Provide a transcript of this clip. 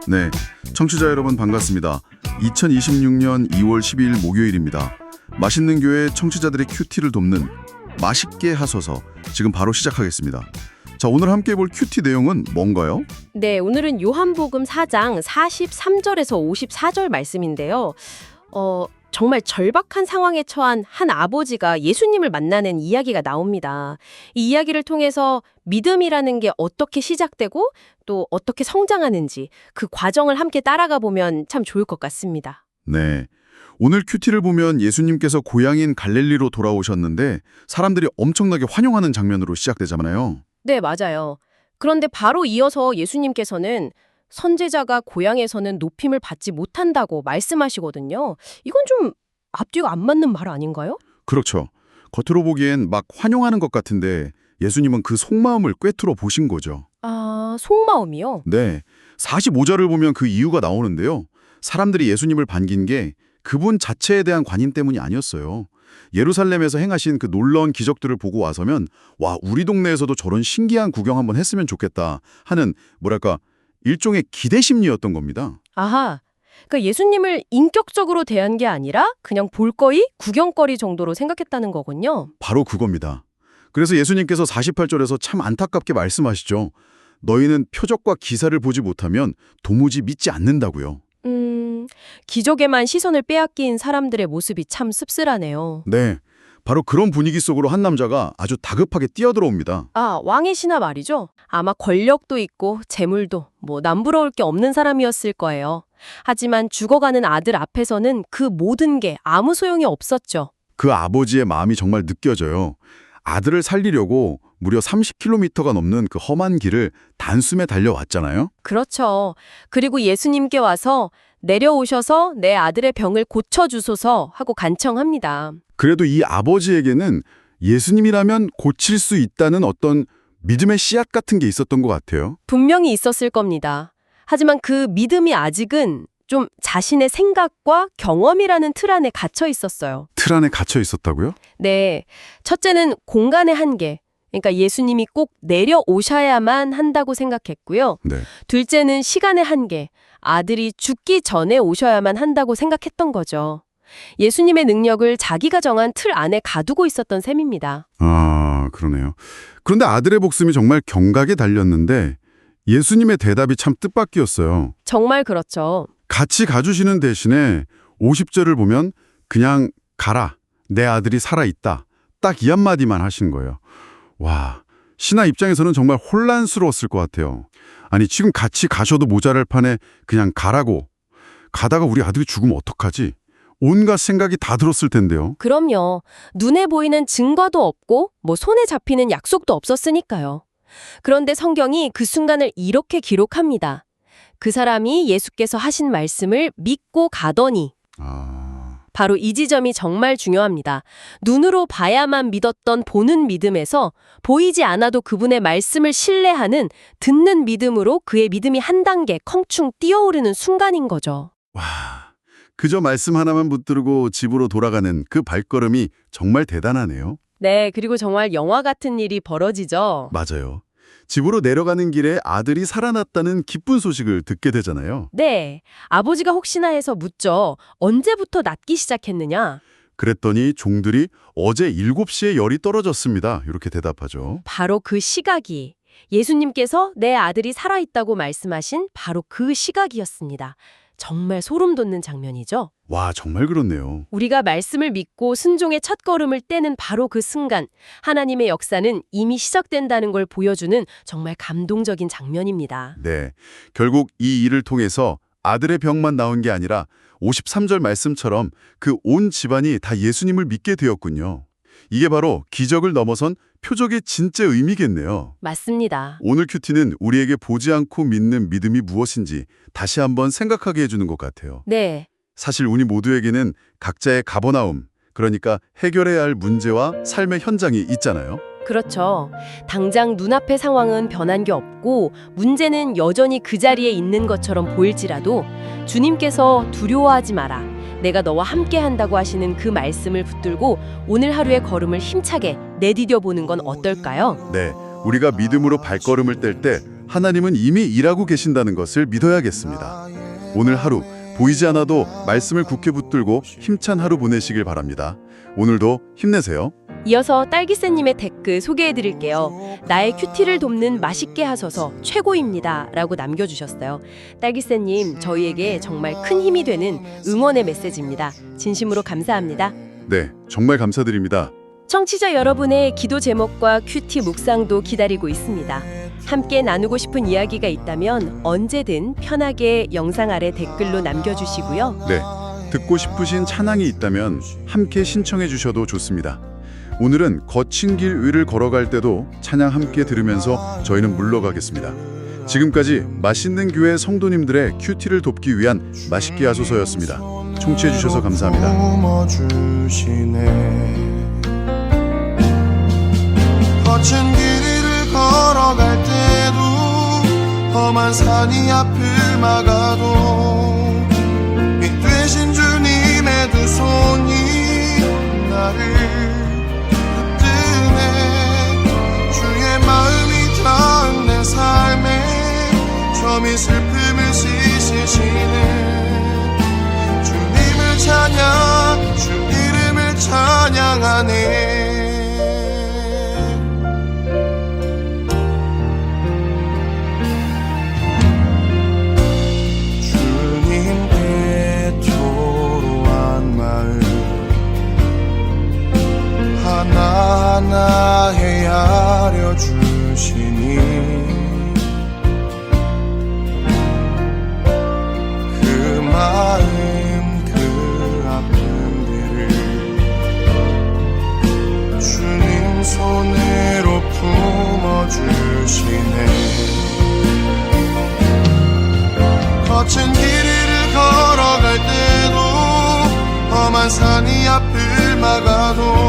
네, 청취자 여러분 반갑습니다. 2026년 2월 12일 목요일입니다. 맛있는 교회 청취자들의 큐티를 돕는 맛있게 하소서 지금 바로 시작하겠습니다. 자, 오늘 함께 볼 큐티 내용은 뭔가요? 네, 오늘은 요한복음 4장 43절에서 54절 말씀인데요. 정말 절박한 상황에 처한 한 아버지가 예수님을 만나는 이야기가 나옵니다. 이 이야기를 통해서 믿음이라는 게 어떻게 시작되고 또 어떻게 성장하는지 그 과정을 함께 따라가 보면 참 좋을 것 같습니다. 네, 오늘 큐티를 보면 예수님께서 고향인 갈릴리로 돌아오셨는데 사람들이 엄청나게 환영하는 장면으로 시작되잖아요. 네, 맞아요. 그런데 바로 이어서 예수님께서는 선제자가 고향에서는 높임을 받지 못한다고 말씀하시거든요. 이건 좀 앞뒤가 안 맞는 말 아닌가요? 그렇죠. 겉으로 보기엔 막 환영하는 것 같은데 예수님은 그 속마음을 꿰뚫어 보신 거죠. 아, 속마음이요? 네, 45절을 보면 그 이유가 나오는데요. 사람들이 예수님을 반긴 게 그분 자체에 대한 관심 때문이 아니었어요. 예루살렘에서 행하신 그 놀라운 기적들을 보고 와서면 와, 우리 동네에서도 저런 신기한 구경 한번 했으면 좋겠다 하는 뭐랄까 일종의 기대 심리였던 겁니다. 아하, 그러니까 예수님을 인격적으로 대한 게 아니라 그냥 볼거리, 구경거리 정도로 생각했다는 거군요. 바로 그겁니다. 그래서 예수님께서 48절에서 참 안타깝게 말씀하시죠. 너희는 표적과 기사를 보지 못하면 도무지 믿지 않는다고요. 기적에만 시선을 빼앗긴 사람들의 모습이 참 씁쓸하네요. 네, 바로 그런 분위기 속으로 한 남자가 아주 다급하게 뛰어들어옵니다. 아, 왕의 신하 말이죠. 아마 권력도 있고 재물도 남부러울 게 없는 사람이었을 거예요. 하지만 죽어가는 아들 앞에서는 그 모든 게 아무 소용이 없었죠. 그 아버지의 마음이 정말 느껴져요. 아들을 살리려고 무려 30km가 넘는 그 험한 길을 단숨에 달려왔잖아요. 그렇죠. 그리고 예수님께 와서 내려오셔서 내 아들의 병을 고쳐주소서 하고 간청합니다. 그래도 이 아버지에게는 예수님이라면 고칠 수 있다는 어떤 믿음의 씨앗 같은 게 있었던 것 같아요. 분명히 있었을 겁니다. 하지만 그 믿음이 아직은 좀 자신의 생각과 경험이라는 틀 안에 갇혀 있었어요. 틀 안에 갇혀 있었다고요? 네. 첫째는 공간의 한계. 그러니까 예수님이 꼭 내려오셔야만 한다고 생각했고요. 네. 둘째는 시간의 한계. 아들이 죽기 전에 오셔야만 한다고 생각했던 거죠. 예수님의 능력을 자기가 정한 틀 안에 가두고 있었던 셈입니다. 아, 그러네요. 그런데 아들의 목숨이 정말 경각에 달렸는데 예수님의 대답이 참 뜻밖이었어요. 정말 그렇죠. 같이 가주시는 대신에 50절을 보면 그냥 가라, 내 아들이 살아있다. 딱 이 한마디만 하신 거예요. 와, 신하 입장에서는 정말 혼란스러웠을 것 같아요. 아니, 지금 같이 가셔도 모자랄 판에 그냥 가라고. 가다가 우리 아들이 죽으면 어떡하지? 온갖 생각이 다 들었을 텐데요. 그럼요. 눈에 보이는 증거도 없고 손에 잡히는 약속도 없었으니까요. 그런데 성경이 그 순간을 이렇게 기록합니다. 그 사람이 예수께서 하신 말씀을 믿고 가더니. 바로 이 지점이 정말 중요합니다. 눈으로 봐야만 믿었던 보는 믿음에서 보이지 않아도 그분의 말씀을 신뢰하는 듣는 믿음으로 그의 믿음이 한 단계 껑충 뛰어오르는 순간인 거죠. 와, 그저 말씀 하나만 붙들고 집으로 돌아가는 그 발걸음이 정말 대단하네요. 네, 그리고 정말 영화 같은 일이 벌어지죠. 맞아요. 집으로 내려가는 길에 아들이 살아났다는 기쁜 소식을 듣게 되잖아요. 네, 아버지가 혹시나 해서 묻죠. 언제부터 낫기 시작했느냐? 그랬더니 종들이 어제 7시에 열이 떨어졌습니다. 이렇게 대답하죠. 바로 그 시각이 예수님께서 내 아들이 살아있다고 말씀하신 바로 그 시각이었습니다. 정말 소름 돋는 장면이죠. 와, 정말 그렇네요. 우리가 말씀을 믿고 순종의 첫걸음을 떼는 바로 그 순간 하나님의 역사는 이미 시작된다는 걸 보여주는 정말 감동적인 장면입니다. 네, 결국 이 일을 통해서 아들의 병만 나온 게 아니라 53절 말씀처럼 그 온 집안이 다 예수님을 믿게 되었군요. 이게 바로 기적을 넘어선 표적의 진짜 의미겠네요. 맞습니다. 오늘 큐티는 우리에게 보지 않고 믿는 믿음이 무엇인지 다시 한번 생각하게 해주는 것 같아요. 네. 사실 우리 모두에게는 각자의 가버나움, 그러니까 해결해야 할 문제와 삶의 현장이 있잖아요. 그렇죠. 당장 눈앞의 상황은 변한 게 없고 문제는 여전히 그 자리에 있는 것처럼 보일지라도 주님께서 두려워하지 마라. 내가 너와 함께 한다고 하시는 그 말씀을 붙들고 오늘 하루의 걸음을 힘차게 내디뎌 보는 건 어떨까요? 네, 우리가 믿음으로 발걸음을 뗄 때 하나님은 이미 일하고 계신다는 것을 믿어야겠습니다. 오늘 하루 보이지 않아도 말씀을 굳게 붙들고 힘찬 하루 보내시길 바랍니다. 오늘도 힘내세요. 이어서 딸기쌤님의 댓글 소개해드릴게요. 나의 큐티를 돕는 맛있게 하소서 최고입니다 라고 남겨주셨어요. 딸기쌤님, 저희에게 정말 큰 힘이 되는 응원의 메시지입니다. 진심으로 감사합니다. 네, 정말 감사드립니다. 청취자 여러분의 기도 제목과 큐티 묵상도 기다리고 있습니다. 함께 나누고 싶은 이야기가 있다면 언제든 편하게 영상 아래 댓글로 남겨주시고요. 네, 듣고 싶으신 찬양이 있다면 함께 신청해 주셔도 좋습니다. 오늘은 거친 길 위를 걸어갈 때도 찬양 함께 들으면서 저희는 물러가겠습니다. 지금까지 맛있는 교회 성도님들의 큐티를 돕기 위한 맛있게 하소서였습니다. 청취해 주셔서 감사합니다. 거친 길을 걸어갈 때도 험한 산이 앞을 막아도 빛 되신 주님의 두 손이 나를 붙드네. 주의 마음이 닿은 내 삶에 점이 슬픔을 씻으시네. 주님을 찬양, 주 이름을 찬양하네. 하나하나 헤아려 주시니 그 마음 그 아픔들을 주님 손으로 품어주시네. 거친 길을 걸어갈 때도 험한 산이 앞을 막아도